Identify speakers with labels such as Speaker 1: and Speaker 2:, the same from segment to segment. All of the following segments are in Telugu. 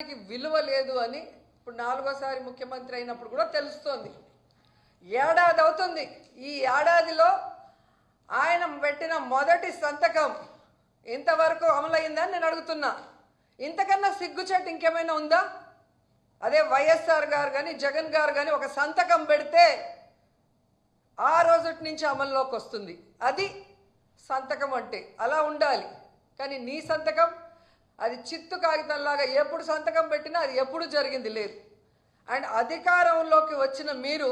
Speaker 1: విలువ లేదు అని ఇప్పుడు నాలుగోసారి ముఖ్యమంత్రి అయినప్పుడు కూడా తెలుస్తోంది. ఏడాది అవుతుంది. ఈ ఏడాదిలో ఆయన పెట్టిన మొదటి సంతకం ఇంతవరకు అమలైందని నేను అడుగుతున్నా. ఇంతకన్నా సిగ్గుచేటు ఇంకేమైనా ఉందా? అదే వైఎస్ఆర్ గారు కానీ జగన్ గారు కానీ ఒక సంతకం పెడితే ఆ రోజు నుంచి అమల్లోకి వస్తుంది. అది సంతకం అంటే అలా ఉండాలి. కానీ నీ సంతకం అది చిత్తు కాగితంలాగా ఎప్పుడు సంతకం పెట్టినా అది ఎప్పుడు జరిగింది లేదు. అండ్ అధికారంలోకి వచ్చిన మీరు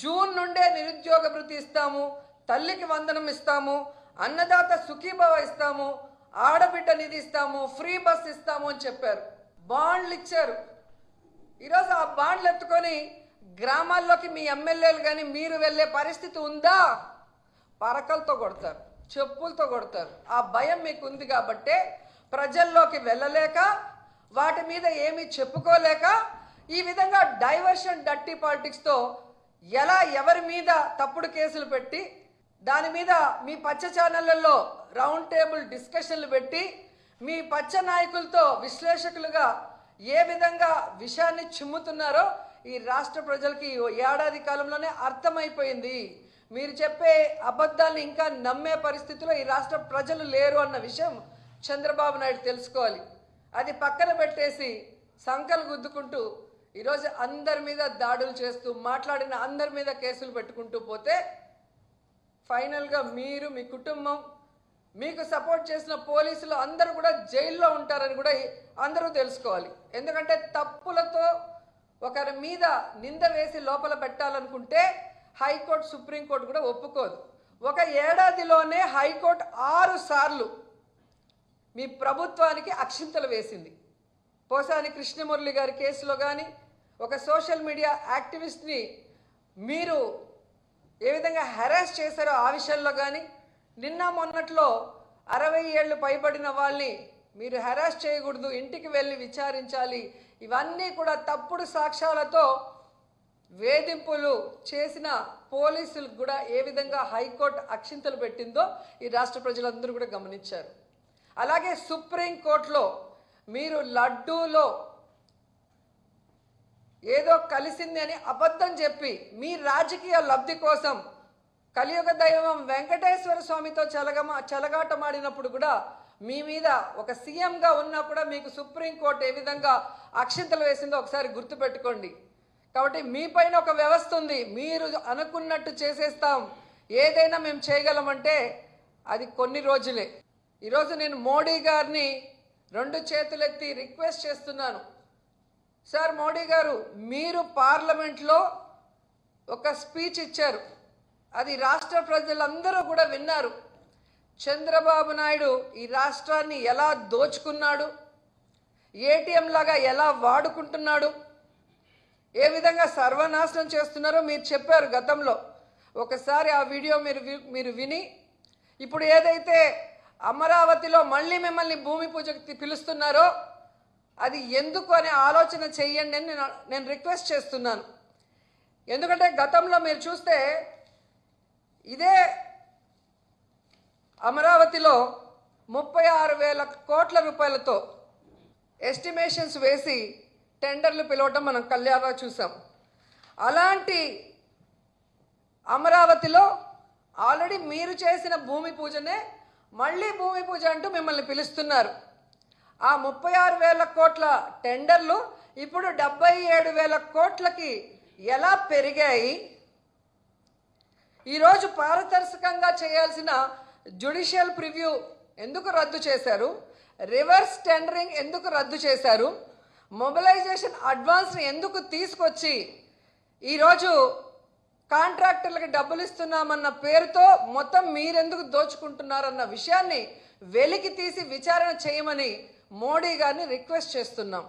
Speaker 1: జూన్ నుండే నిరుద్యోగ భృతి ఇస్తాము, తల్లికి వందనం ఇస్తాము, అన్నదాత సుఖీభవ ఇస్తాము, ఆడబిడ్డ నిధి ఇస్తాము, ఫ్రీ బస్ ఇస్తాము అని చెప్పారు. బాండ్లు ఇచ్చారు. ఈరోజు ఆ బాండ్లు ఎత్తుకొని గ్రామాల్లోకి మీ ఎమ్మెల్యేలు కానీ మీరు వెళ్ళే పరిస్థితి ఉందా? పరకలతో కొడతారు, చెప్పులతో కొడతారు. ఆ భయం మీకు ఉంది కాబట్టే ప్రజల్లోకి వెళ్ళలేక వాటి మీద ఏమీ చెప్పుకోలేక ఈ విధంగా డైవర్షన్ డర్టీ పాలిటిక్స్తో ఎలా ఎవరి మీద తప్పుడు కేసులు పెట్టి దాని మీద మీ పచ్చ ఛానళ్లలో రౌండ్ టేబుల్ డిస్కషన్లు పెట్టి మీ పచ్చ నాయకులతో విశ్లేషకులుగా ఏ విధంగా విషయాన్ని చిమ్ముతున్నారో ఈ రాష్ట్ర ప్రజలకి ఏడాది కాలంలోనే అర్థమైపోయింది. మీరు చెప్పే అబద్ధాలను ఇంకా నమ్మే పరిస్థితిలో ఈ రాష్ట్ర ప్రజలు లేరు అన్న విషయం చంద్రబాబు నాయుడు తెలుసుకోవాలి. అది పక్కన పెట్టేసి సంకలు గుద్దుకుంటూ ఈరోజు అందరి మీద దాడులు చేస్తూ మాట్లాడిన అందరి మీద కేసులు పెట్టుకుంటూ పోతే ఫైనల్గా మీరు, మీ కుటుంబం, మీకు సపోర్ట్ చేసిన పోలీసులు అందరూ కూడా జైల్లో ఉంటారని కూడా అందరూ తెలుసుకోవాలి. ఎందుకంటే తప్పులతో ఒకరి మీద నింద వేసి లోపల పెట్టాలనుకుంటే హైకోర్టు, సుప్రీంకోర్టు కూడా ఒప్పుకోదు. ఒక ఏడాదిలోనే హైకోర్టు 6 సార్లు మీ ప్రభుత్వానికి అక్షింతలు వేసింది. పోసాని కృష్ణమురళి గారి కేసులో కానీ, ఒక సోషల్ మీడియా యాక్టివిస్ట్ని మీరు ఏ విధంగా హెరాస్ చేశారో ఆ విషయంలో కానీ, నిన్న మొన్నట్లో 60 ఏళ్ళు పైబడిన వాళ్ళని మీరు హెరాస్ చేయకూడదు, ఇంటికి వెళ్ళి విచారించాలి, ఇవన్నీ కూడా తప్పుడు సాక్ష్యాలతో వేధింపులు చేసిన పోలీసులకు కూడా ఏ విధంగా హైకోర్టు అక్షింతలు పెట్టిందో ఈ రాష్ట్ర ప్రజలందరూ కూడా గమనించారు. అలాగే సుప్రీంకోర్టులో మీరు లడ్డూలో ఏదో కలిసింది అని అబద్ధం చెప్పి మీ రాజకీయ లబ్ధి కోసం కలియుగ దైవం వెంకటేశ్వర స్వామితో చెలగాటమాడినప్పుడు కూడా మీ మీద ఒక సీఎంగా ఉన్నా కూడా మీకు సుప్రీంకోర్టు ఏ విధంగా అక్షింతలు వేసిందో ఒకసారి గుర్తుపెట్టుకోండి. కాబట్టి మీ పైన ఒక వ్యవస్థ ఉంది. మీరు అనుకున్నట్టు చేసేస్తాం, ఏదైనా మేము చేయగలమంటే అది కొన్ని రోజులే. ఈరోజు నేను మోడీ గారిని 2 చేతులెత్తి రిక్వెస్ట్ చేస్తున్నాను. సార్ మోడీ గారు, మీరు పార్లమెంట్లో ఒక స్పీచ్ ఇచ్చారు, అది రాష్ట్ర ప్రజలందరూ కూడా విన్నారు. చంద్రబాబు నాయుడు ఈ రాష్ట్రాన్ని ఎలా దోచుకున్నాడు, ఏటీఎం లాగా ఎలా వాడుకుంటున్నాడు, ఏ విధంగా సర్వనాశనం చేస్తున్నారో మీరు చెప్పారు గతంలో. ఒకసారి ఆ వీడియో మీరు విని ఇప్పుడు ఏదైతే అమరావతిలో మళ్ళీ మిమ్మల్ని భూమి పూజకి పిలుస్తున్నారో అది ఎందుకు అనే ఆలోచన చెయ్యండి అని నేను రిక్వెస్ట్ చేస్తున్నాను. ఎందుకంటే గతంలో మీరు చూస్తే ఇదే అమరావతిలో 36,000 కోట్ల రూపాయలతో ఎస్టిమేషన్స్ వేసి టెండర్లు పిలవటం మనం కళ్యాణంలో చూసాం. అలాంటి అమరావతిలో ఆల్రెడీ మీరు చేసిన భూమి పూజనే మళ్ళీ భూమి పూజ అంటూ మిమ్మల్ని పిలుస్తున్నారు. ఆ 36,000 కోట్ల టెండర్లు ఇప్పుడు 77,000 కోట్లకి ఎలా పెరిగాయి? ఈరోజు పారదర్శకంగా చేయాల్సిన జ్యుడిషియల్ ప్రివ్యూ ఎందుకు రద్దు చేశారు? రివర్స్ టెండరింగ్ ఎందుకు రద్దు చేశారు? మొబిలైజేషన్ అడ్వాన్స్ని ఎందుకు తీసుకొచ్చి ఈరోజు కాంట్రాక్టర్లకి డబ్బులు ఇస్తున్నామన్న పేరుతో మొత్తం మీరెందుకు దోచుకుంటున్నారన్న విషయాన్ని వెలికి తీసి విచారణ చేయమని మోడీ గారిని రిక్వెస్ట్ చేస్తున్నాం.